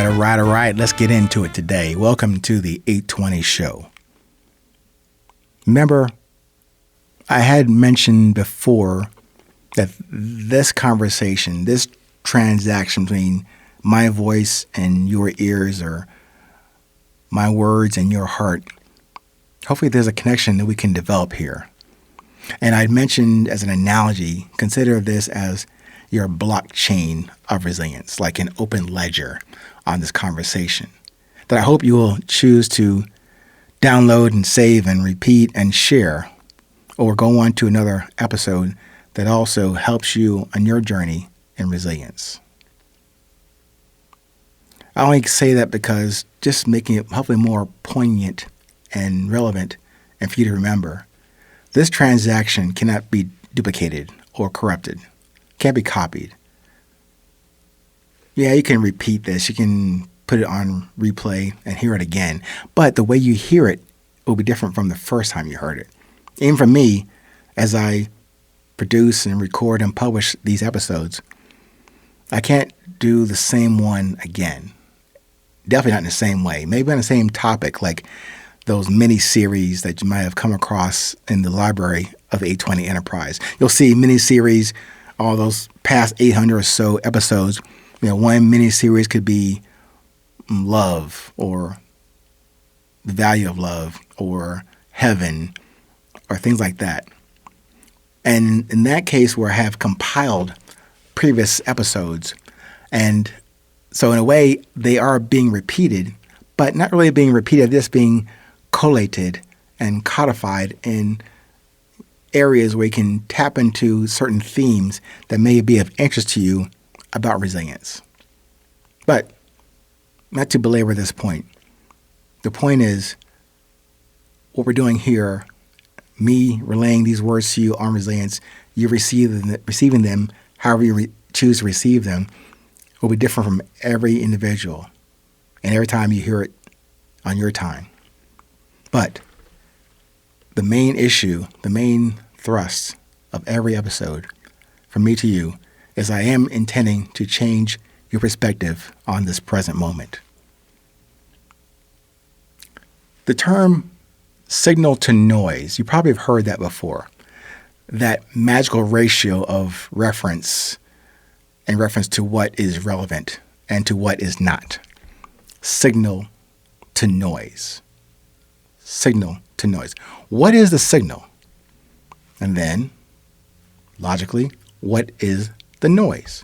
All right. Let's get into it today. Welcome to the 820 show. Remember, I had mentioned before that this conversation, this transaction between my voice and your ears, or my words and your heart, hopefully there's a connection that we can develop here. And I'd mentioned as an analogy, consider this as your blockchain of resilience, like an open ledger on this conversation, that I hope you will choose to download and save and repeat and share, or go on to another episode that also helps you on your journey in resilience. I only say that because just making it hopefully more poignant and relevant and for you to remember, this transaction cannot be duplicated or corrupted, can't be copied. Yeah, you can repeat this, you can put it on replay and hear it again, but the way you hear it will be different from the first time you heard it. Even for me, as I produce and record and publish these episodes, I can't do the same one again. Definitely not in the same way. Maybe on the same topic, like those mini-series that you might have come across in the library of 820 Enterprise. You'll see mini-series, all those past 800 or so episodes. One mini-series could be love, or the value of love, or heaven, or things like that. And in that case, where I have compiled previous episodes, and so in a way, they are being repeated, but not really being repeated, just being collated and codified in areas where you can tap into certain themes that may be of interest to you about resilience. But not to belabor this point, the point is what we're doing here, me relaying these words to you on resilience, you receiving them however you choose to receive them, will be different from every individual and every time you hear it on your time. But the main issue, the main thrust of every episode from me to you is I am intending to change your perspective on this present moment. The term signal to noise, you probably have heard that before. That magical ratio of reference in reference to what is relevant and to what is not. Signal to noise. Signal to noise. What is the signal? And then, logically, what is the noise?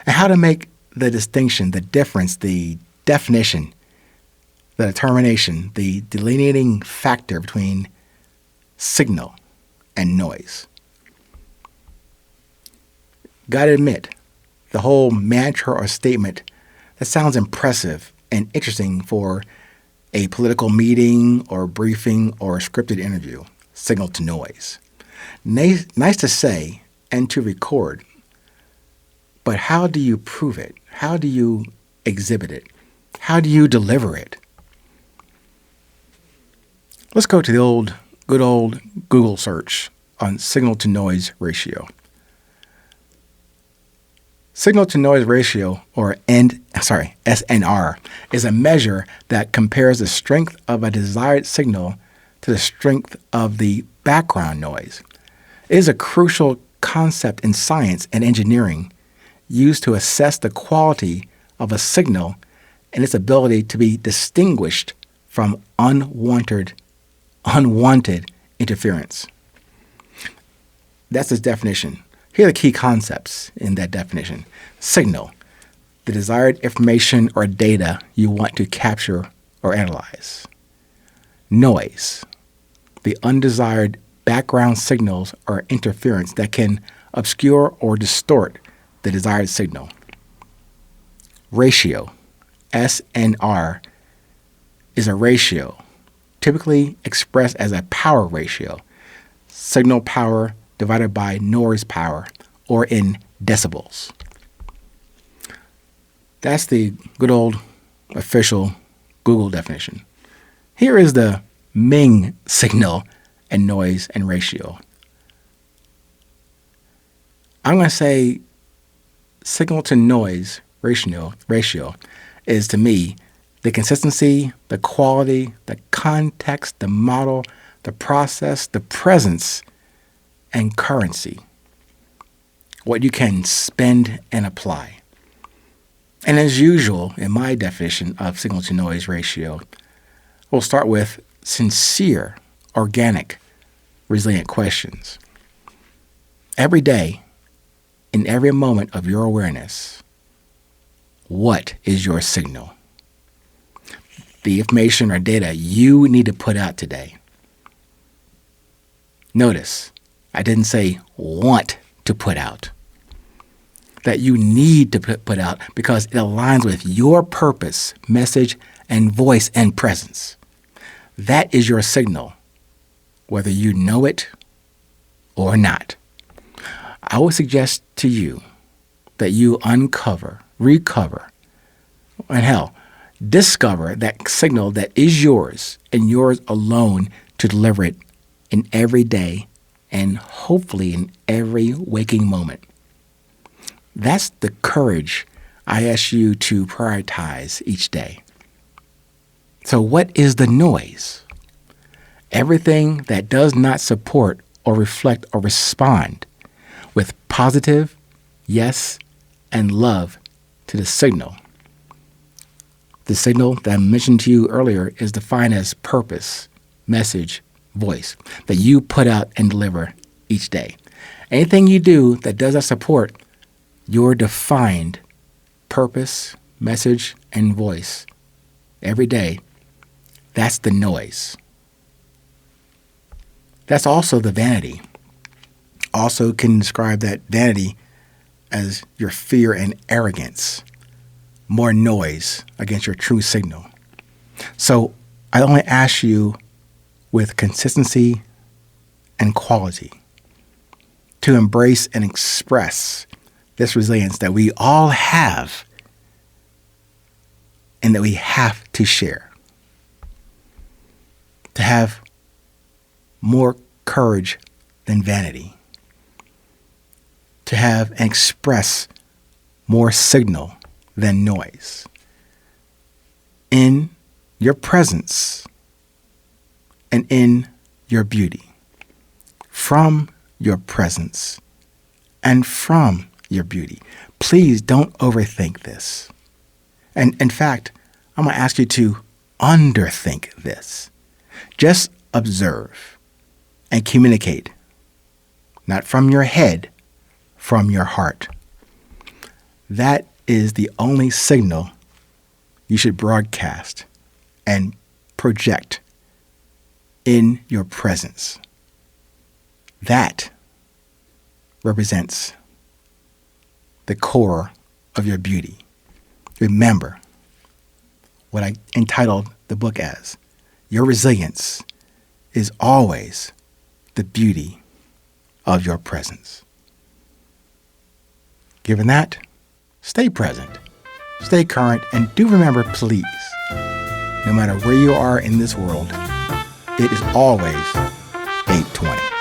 And how to make the distinction, the difference, the definition, the determination, the delineating factor between signal and noise. Gotta admit, the whole mantra or statement, that sounds impressive and interesting for a political meeting or briefing or scripted interview. Signal to noise. Nice to say and to record, but how do you prove it? How do you exhibit it? How do you deliver it? Let's go to the good old Google search on signal to noise ratio. Signal to noise ratio, or SNR, is a measure that compares the strength of a desired signal to the strength of the background noise. It is a crucial concept in science and engineering used to assess the quality of a signal and its ability to be distinguished from unwanted interference. That's its definition. Here are the key concepts in that definition. Signal, the desired information or data you want to capture or analyze. Noise, the undesired background signals or interference that can obscure or distort the desired signal. Ratio, SNR, is a ratio, typically expressed as a power ratio, signal power divided by noise power, or in decibels. That's the good old official Google definition. Here is the Ming signal and noise and ratio. I'm going to say signal to noise ratio is, to me, the consistency, the quality, the context, the model, the process, the presence, and currency. What you can spend and apply. And as usual, in my definition of signal to noise ratio, we'll start with sincere, organic, resilient questions. Every day, in every moment of your awareness, what is your signal? The information or data you need to put out today. Notice, I didn't say want to put out. That you need to put out because it aligns with your purpose, message, and voice and presence. That is your signal, whether you know it or not. I would suggest to you that you uncover, recover, and hell, discover that signal that is yours and yours alone to deliver it in every day and hopefully in every waking moment. That's the courage I ask you to prioritize each day. So what is the noise? Everything that does not support or reflect or respond with positive yes and love to the signal. The signal that I mentioned to you earlier is defined as purpose, message, voice that you put out and deliver each day. Anything you do that does not support your defined purpose, message, and voice every day, that's the noise. That's also the vanity. Also can describe that vanity as your fear and arrogance. More noise against your true signal. So I only ask you with consistency and quality to embrace and express this resilience that we all have and that we have to share. To have more courage than vanity. To have and express more signal than noise. In your presence and in your beauty. From your presence and from your beauty. Please don't overthink this. And in fact, I'm going to ask you to underthink this. Just observe and communicate, not from your head, from your heart. That is the only signal you should broadcast and project in your presence. That represents the core of your beauty. Remember what I entitled the book as. Your resilience is always the beauty of your presence. Given that, stay present, stay current, and do remember, please, no matter where you are in this world, it is always 820.